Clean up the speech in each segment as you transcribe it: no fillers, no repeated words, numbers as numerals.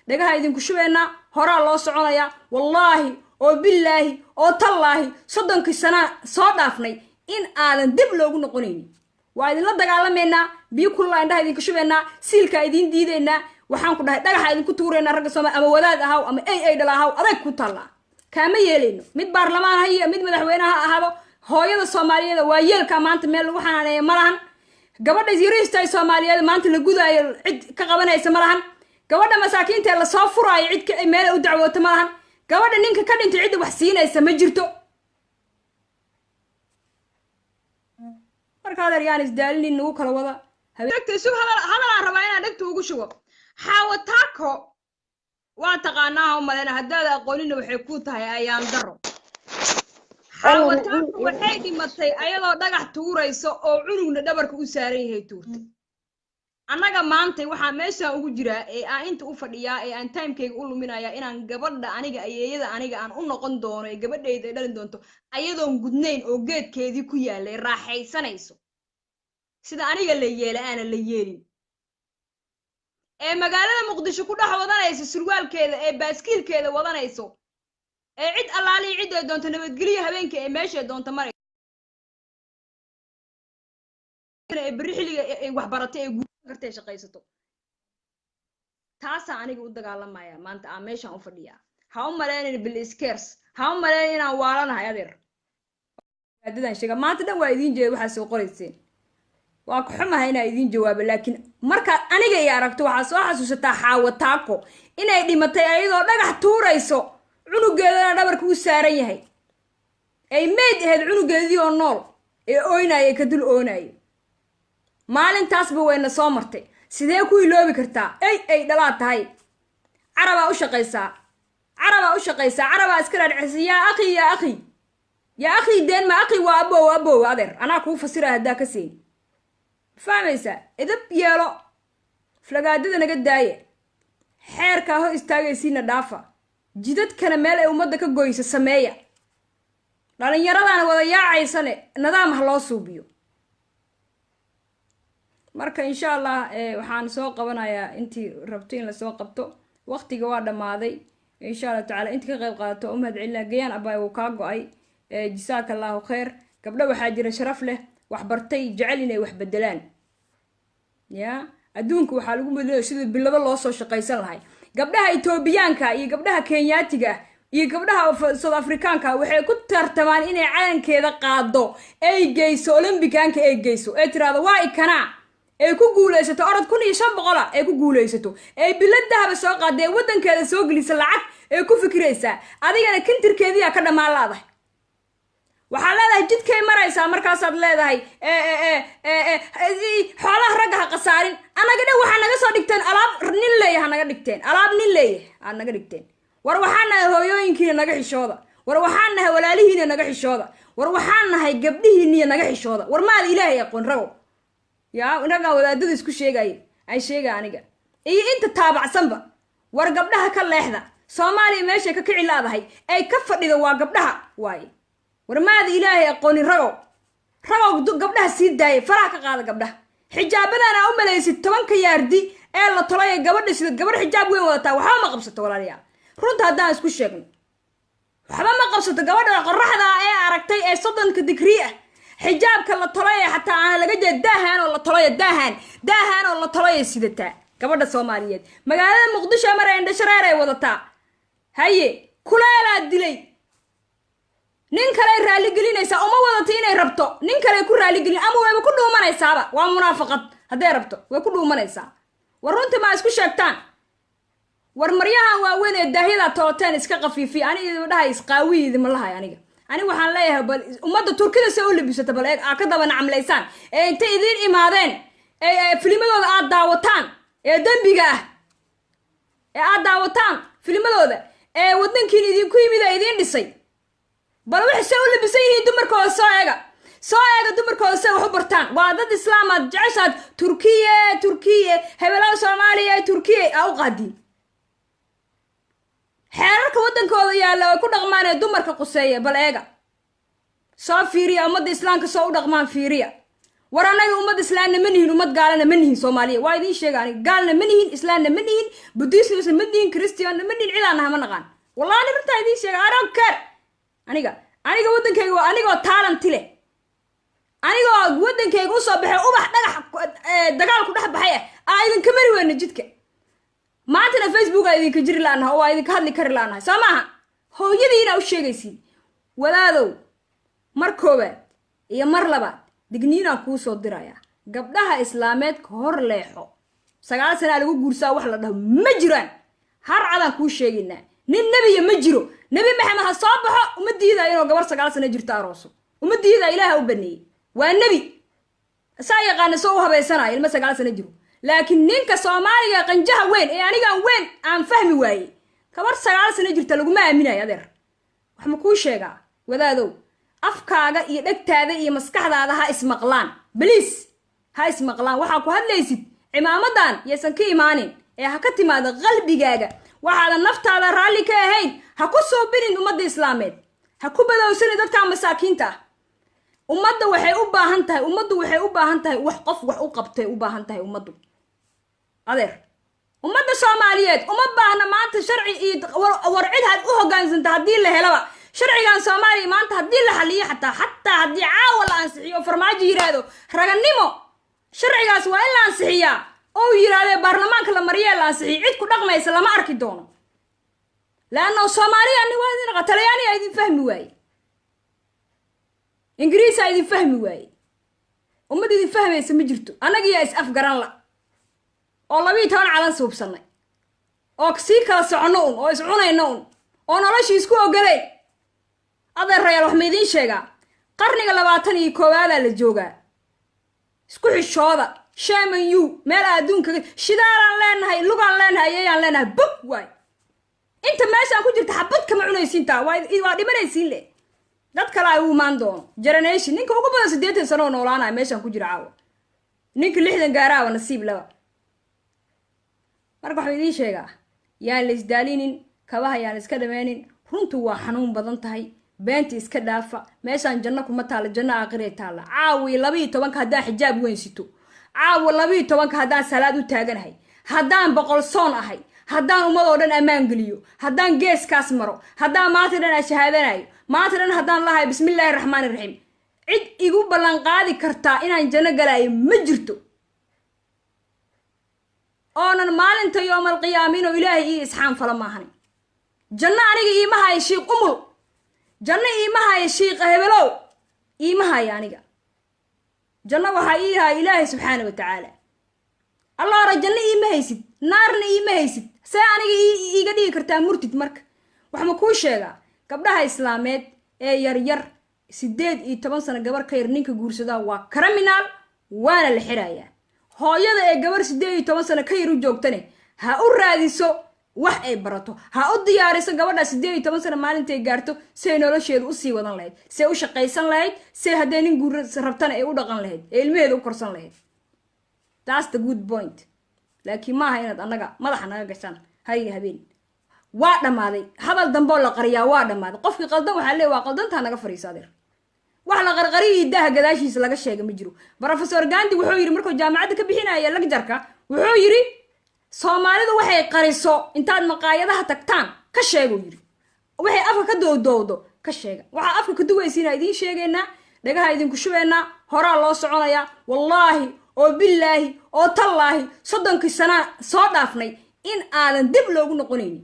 dhagaha idinku shubeynaa horaa loo soconayaa wallaahi oo billaahi oo tallaahi 30 sano soo dhaafnay in aadan dib loogu noqonaynin waa idinla dagaalameynaa biyo kulula indhaha idinku shubeynaa siilkaa idin diideynaa waxaan ku dhahay dhagaxa idinku tuureynaa ragga Soomaali ama wadaad ahaw ama ay dhal ahaw adag ku tallaa kaama yeeleyno mid baarlamaan ha iyo mid madaxweynaha ha ahaado hooyada Soomaaliyeed waa yeelka maanta meel lagu xanaaneeyo malahan gabadha yariista ay Soomaaliyeed maanta la gudaayo cid ka qabanaysa malahan gabadha masaakiinta la soo furaayo cid ka meel u dacwooto malahan gabadha ninka ka dhintay cid wax siinaysa ma jirto marka adeer isdaalin ugu kala wada habeentii sug hadal rabaa inaan dhagta ugu shubo xaawataako waa taqaanaa umalena haddaad aqoonina waxay ku tahay ayaan daro xaawataako waxay dhimatay ayadoo dhagax tuurayso oo cunugna dhabarka u saaran yahay tuurtay annaga maanta waxaa meesha ugu jira ee aan inta u fadhiyaa ee aan timekeyga u luminaya inaan gabadha aniga ayeeyada aniga aan u noqon doono ee gabadhayda dhalin doonto ayadoon gudnayn oo geedkeedii ku yaalay raaxaysanayso sida aniga la yeela aana la yeelin ee magaalada Muqdisho ku dhex wadanayso surwaalkeeda ee baaskiilkeeda wadanayso ee cid allaali cid ay doonto nabadgeliyo habeenkii ee meesha doonto maray ee bariixliga ee wax baratay ee guud kartay shaqaysato taasa aniga u dagaalamaya maanta aan meeshan u fadhiyaa ha u maleeyeen bil iskers ha u maleeyeen inaan waalanahay adeer hadadan sheega maanta dhan waa idin jeedo waxa soo qorayseen waa ku xumahay inaan idin jawaabo laakiin marka aniga ay aragto waxa soo xasuusataa xaawataako inay dhimatay ayadoo dhagax tuurayso cunugeedana dhabarka u saaran yahay ay meed ahayd cunugeedii oo nool ee ooynay ka dul ooynay maalintaasba wayna soo martay sidee ku iloobi kartaa ay dhalaa tahay caraba u shaqaysaa caraba iska raadcisa yaa akhi deen ma akhi waa abow adeer anaa kuu fasira haddaa ka siin fahmaysaa idab yeelo flagaadada naga daaye xeerkaa ho istaagaysiina dhaafa jidadkana meel ay ummadda ka goyso sameeya dhalinyaradana wada yaacaysane nidaam ha loo suubiyo marka insha Allah waxaan soo qabanayaa intii rabto in la soo qabto waqtiga waa dhamaaday insha Allah taala intii ka qayb qaadato u mahad celina gayaan abay uu ka go'ay jazaakallahu khair gabdho waxa jira sharaf leh wax bartay jecel inay wax bedelaan ya adduunka waxa lagu bedelo sida bilada loo soo shaqaysan lahay gabdhaha Itoobiyaanka iyo gabdhaha Kenyaatiga iyo gabdhaha South Africaanka waxay ku tartamaan inay calankeeda qaado ay geyso Olympicaanka ay geyso ee tirada waa ikana ay ku guuleysato orod 1500 ay ku guuleysato ay biladahaba soo qaaday wadankeeda soo gelisa lacag ay ku fikiraysa adigana kintirkeedii ka dhamaaladay waxa leedahay jidkay maraysa markaas aad leedahay xoolaha ragga ha qasaarin anaga dhan waxa naga soo dhigteen alaab nin leeyahay naga dhigteen alaab nin leeyahay aan naga dhigteen war waxaana hooyooyinkiina naga xishooda war waxaana walaalihiina naga xishooda war waxaana gabdhihiina naga xishooda war maad ilaahay aqoon rago yaa inaga wadaadada isku sheegay ay sheega aniga iyo inta taabacsanba war gabdhaha ka leexda Soomaaliya meesha ka kici laadahay ay ka fadhido waa gabdhaha waay war maad ilaahay aqoon rago gabdhaha sii daayay faraha ka qaada gabdhaha xijaabadana u malaysid 10 ka yaardi ee la tolay gabadha sida gabadh xijaab weyn wadata waxa ma qabsato walaaliyaa runta hadaan isku sheegno waxa ma qabsato gabadha qorraxda ee aragtay ee 30 digrii ah xijaabka la tolay xataa aan laga jeed daahan oo la tolay sidata gabadha Soomaaliyeed magaalada Muqdisho maray indha shareer ay wadataa haye kuleela dilay nin kale raali gelinaysa uma wadato inay rabto nin kale ku raali gelin ama way ku dhuumanaysaaba waa munaafaqad haday rabto way ku dhuumanaysaa war runta ma isku sheegtaan war maryahan waa weyn ee daahida tooteen iska qafiifi aniga dhahay isqaawiid ma lahay aniga waxaan leeyahay bal ummadda Turkida soo labisata bal ka daba nacamlaysan ee inta idin imaadeen ee filmadooda aad daawataan ee dambiga ah ee aad daawataan filmadooda ee wadankiina idin ku yimid idin dhisay bal wax soo labisay yihiin dumarkooda soo eega dumarkooda soo wax u bartaan waa dad islaamad jeceshaad Turkiye hebelaha Soomaaliya Turkiye aa u qaadin xeerarka wadankooda yaala oo ku dhaqmaan dumarka quseeya bal eega soo fiiriya umada islaamka soo u dhaqmaan fiiriya war anaga ummad islaamna ma nihin ummad gaalana ma nihin Soomaaliya waa idin sheega aniga gaalna ma nihin islaamna ma nihin buddhism ma nihin christian ma nihin ciidana ma naqaan wallahi runta idin sheega I don't care aniga wadankayga waa anigoo talent leh anigoo wadankayga u soo baxay ubax dhagax dagaal ku dhex baxay idin ka mari weyn jidka maanta Facebook ay idinka jiri laanahay oo idinka hadli kari laanahay samaha hooyadiina u sheegaysiin walaadow mar koobaad iyo mar labaad digniina ku soo diraya gabdhaha islaameed ka hor leexo 9 sano lagu guursaa wax la dhaho ma jiraan har cadan ku sheegina nin nabiga ma jiro nabi maxamed ha soo baxo uma diiday inuu gabar 9 sano jirto arooso uma diiday ilaaha u baneeyay waa nabi saayaqaan soo habeysana ilma 9 sano jiro laakiin ninka Soomaaliga qanjaha weyn ee aniga weyn aan fahmi waayay gabar 9 sano jirta lagu ma aaminayo adeer wax ma ku sheegaa wadaadow afkaaga iyo dhagtaada iyo maskaxdaada ha ismaqlaan please ha ismaqlaan waxa ku hadlaysid cimaamadan yeesan ka imaanin ee ha ka timaado qalbigaaga waxa naftaada raali ka ahayn ha ku soo birin ummadda islaameed ha ku badawsan dadka masaakiinta ummadda waxay u baahan tahay wax qof wax u qabtay u baahan tahay ummaddu adeer ummadda Soomaaliyeed uma baahna maanta sharci iyo warcid had u hogaansanta hadii la helaba sharcigan Soomaaliya maanta hadii la xaliyo xataa hadii caawa la ansixiyo farmaajo yiraahdo raganimo sharcigaas waa in la ansixiyaa oo yiraahdo baarlamaanka la mariyo la ansixiyo cid ku dhaqmaysa lama arki doono laana Soomaaliya ni waa idin qatalayaan ay idin fahmi waayay ingiriis ay idin fahmi waayay ummad idin fahmaysa ma jirto anaga yaa is afgaran la oo 12 calan suubsanay oo si kala socono oo is cunayno oo noloshii isku ogalay adeer reer wax ma idin sheega qarniga 21aad la joogaa isku xishooda shaman you meel adduunka shidaalan leenahay lugan leenahay ayaan leenahay bug way inta meesha ku jirta xabad kama cunaysiinta waa dhimanaysiin le dad kale ay u maan doono generation ninka ugu badan 8 sano noolaanay meeshan ku jira caawa ninka 60 gaaraawa nasiib laba marka waxa idin sheegaa yaan la isdaalinin kabaha yaan iska dhameenin runtu waa xanuun badan tahay beenta iska dhaafa meeshan janno kuma taala janno aakhirey taala caawi 12 hadaa xijaab weyn sito caawi 12 hadaa salaad u taaganahay hadaan boqol soon ahay hadaan ummad oo dhan amaan galiyo hadaan geeskaas maro hadaan maanta dhan shahaadanayo maanta dhan hadaan lahay bismillaahir rahmaanir rahiim cid igu ballan qaadi karta inaan janno galaayo ma jirto oonan maalinta yoomal qiyaamino ilaahay isxaan fala maahan janno aniga iimaha ay shiiq umul janno iimaha ay shiiq hebelow iimaha ay aniga janno waxa ilaahay subhanahu wa ta'ala allah rajanna iima haysid naarna iima haysid see aniga iiga dhigi kartaa murtid marka wax ma ku sheega gabdhaha islaameed ee yar 18 sano gabar ka yar ninka guursada waa criminal waana la xirayaa hooyada ee gabar 18 sano ka yar u joogtane ha u raadiso wax ay barato ha u diyaariso gabadha 18 sano maalintay gaarto si ay nolosheedu u sii wadan lahayd si ay u shaqaysan lahayd si haddii nin guur rabtana ay u dhaqan lahayd ee ilmaheedu u korsan lahayd that's the good point laakiin ma aha inaad anaga madaxa naga gashan hay habeen waa dhamaaday hadal dambo la qariyaa waa dhamaaday qofkii qaldan waxa leeyahay waa qaldantaa naga fariisaadeer wax la qarqariyo idaha gadaashiisa laga sheegay ma jiro professor Gandhi wuxuu yiri markuu jaamacadda ka bixinaya lagjarka wuxuu yiri Soomaalidu waxay qariso intaad maqaayadaha tagtaan ka sheego yiri waxay afka ka doodoodo ka sheega waxa afka ka duwaysiina idin sheegeena dhagaha idin ku shubeena horaa loo soconaya wallahi oo billahi oo tallahi 30 sano soo dhaafnay in aadan dib loogu noqonaynin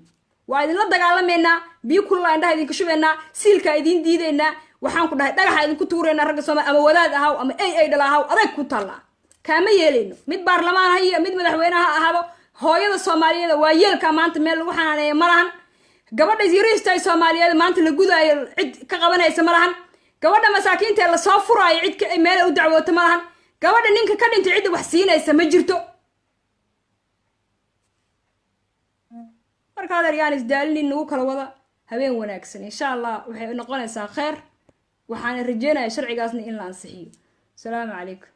waa idin la dagaalameena biyo kulaa indhaha idin ka shubeena siilka idin diideena waxaan ku dhahay dhagaxa idin ku tuureena ragga Soomaali ama wadaad ahaw ama ay dhalaahaw adag ku talla kaama yeeleyno mid baarlamaan hayo mid madaxweynaha ahaado hooyada Soomaaliyeed waa yeelka maanta meel lagu xanaaneeyo malahan gabadha yariista Soomaaliyeed maanta la gudaayo cid ka qabanaysa malahan gabadha masaakiinta la soo furaayo cid ka meel u dacwooto malahan gabadha ninka ka dhintay cid wax siinaysa ma jirto marka adeer isdaalin nagu kala wada habeen wanaagsan insha Allah waxay noqonaysaa khair waxaan rajeynayaa sharcigaasna in la ansixiyo salaamu calaykum